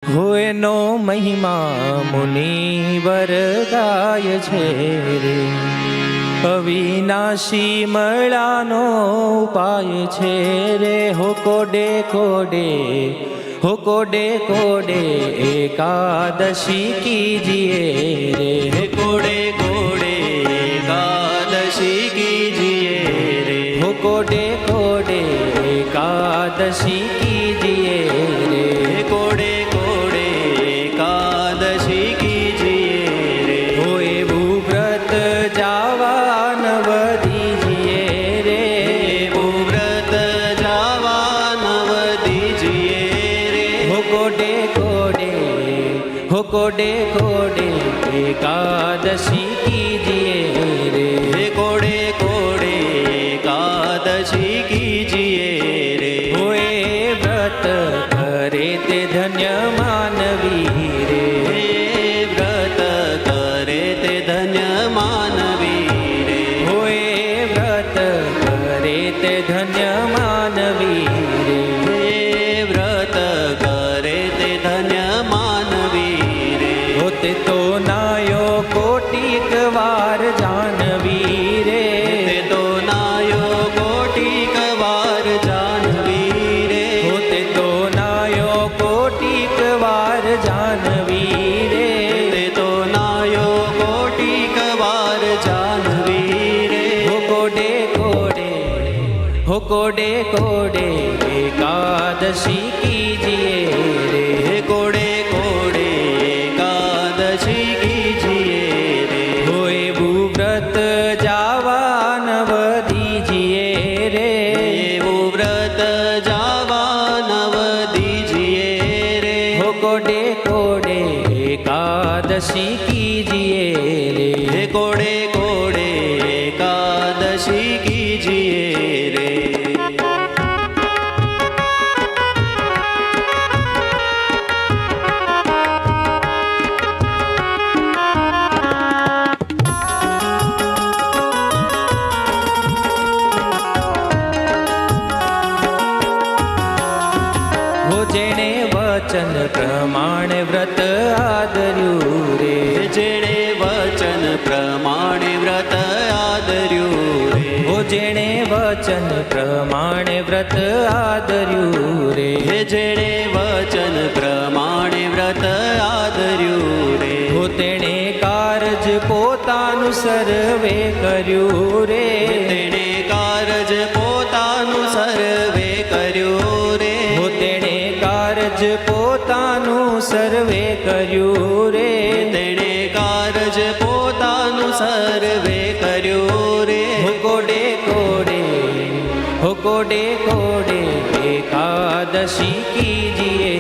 હો એનો મહિમા મુનિવર ગાય છે રે, અવિનાશી મળાનો ઉપાય છે રે. હો કોડે કોડે, હો કોડે કોડે એકાદશી કીજીએ રે. હે કોડે કોડે એકાદશી કીજીએ રે. હો કોડે કોડે એકાદશી કીજીએ રે. હે કોડે કોડે એકાદશી કીજીએ રે. હો એવું વ્રત જાવા નવ દીજીએ રે. એવું વ્રત જાવા નવ દીજીએ રે. હો કોડે કોડે, હો કોડે કોડે એકાદશી કીજીએ રે. હે કોડે કોડે એકાદશી કીજીએ રે. હો એ વ્રત કરે તે ધન્ય માનવી રે. હે વ્રત કરે તે ધન્ય માનવી રે. હો એ વ્રત કરે તે ધન્ય માનવી રે. હે વ્રત કરે તે ધન્ય માનવી રે. હો તે તો નાયો કોટીક વાર જાનવી રે. તે તો નાયો કોટીક વાર જાનવી રે. હો તે તો નાયો કોટીક વાર જાનવી રે. તે તો નાયો કોટીક વાર જાનવી રે. હો કોડે કોડે, હો કોડે કોડે એકાદશી કીજીએ રે. હે કોડે કોડે એકાદશી કીજીએ રે. હો એવું વ્રત જાવા નવ દીજીએ રે. એવું વ્રત જાવા નવ દીજીએ રે. હો કોડે કોડે એકાદશી કીજીએ રે. હે કોડે કોડે એકાદશી કીજીએ રે. હો જેણે વચન પ્રમાણે વ્રત આદર્યું રે. જેણે વચન પ્રમાણે વ્રત આદર્યું રે. હો જેણે વચન પ્રમાણે વ્રત આદર્યું રે. હે જેણે વચન પ્રમાણે વ્રત આદર્યું રે. હો તેણે કારજ પોતાનું સર્વે કર્યું રે. તેણે કારજ પોતાનું સર્વે કર્યું રે. હો તેણે કારજ પોતાનું સર્વે કર્યું રે. તેણે કારજ પોતાનું સર્વે કર્યું રે. હો કોડે કોડે, હો કોડે કોડે એકાદશી કીજીએ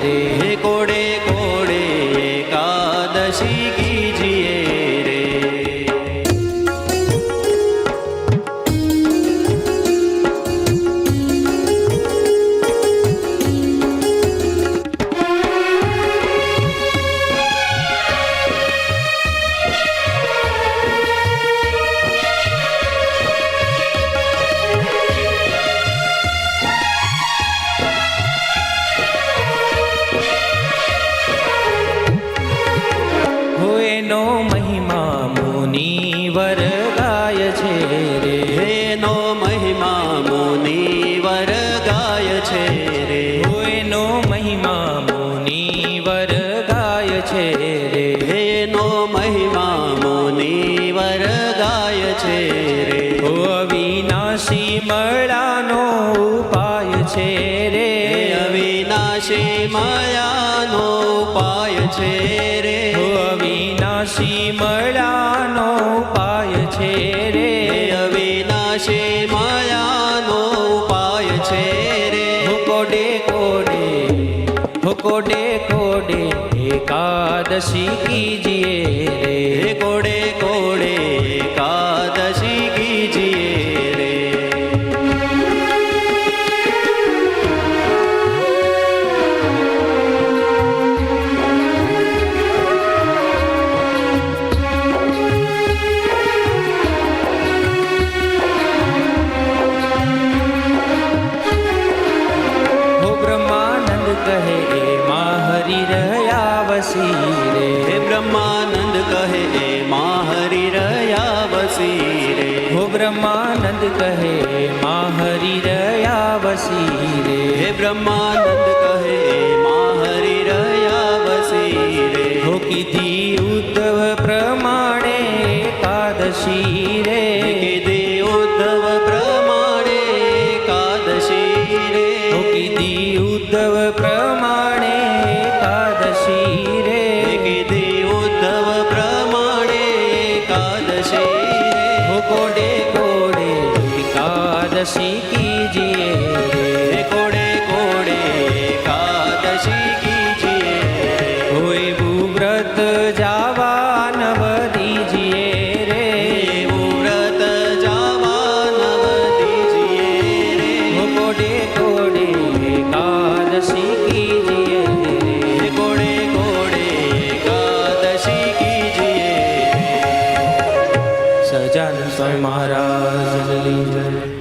રે. હે કોડે કોડે એકાદશી કીજીએ રે. હો એનો મહિમા મુનિવર ગાય છે રે. એનો મહિમા મુનિવર ગાય છે રે. હો એનો મહિમા મુનિવર ગાય છે રે. એનો મહિમા મુનિવર ગાય છે રે. હો અવિનાશી મળાનો ઉપાય છે રે. હે અવિનાશી માયાનો ઉપાય છે રે. હો અવિનાશી મળાનો ઉપાય છે રે. હે અવિનાશી માયાનો ઉપાય છે રે. હો કોડે કોડે, હો કોડે કોડે એકાદશી કીજીએ રે. હે કોડે કોડે એકાદશી કીજીએ રે. હો બ્રહ્માનંદ કહે એમાં હરિ વસી રે. હે બ્રહ્માનંદ કહે એમાં હરિ રહ્યા વસી રે. હો બ્રહ્માનંદ કહે માં હરિ રહ્યા વસી રે. હે બ્રહ્માનંદ કહે એમાં હરિ રહ્યા વસી રે. હો કીધી ઉદ્ધવ પ્રમાણે એકાદશી રે. કીધી ઉદ્ધવ પ્રમાણે એકાદશી રે. હો કીધી ઉદ્ધવ પ્રમાણે એકાદશી રે. કીધી ઉદ્ધવ પ્રમાણે એકાદશી રે. હો કોડે કોડે એકાદશી કીજીએ રે. હે કોડે કોડે એકાદશી કીજીએ રે. હો એવું વ્રત જાવા નવ દીજીએ રે. એવું વ્રત જાવા નવ દીજીએ રે. હો કોડે કોડે એકાદશી કીજીએ રે. હે કોડે કોડે એકાદશી કીજીએ રે. સજાનંદ સ્વામી મહારાજ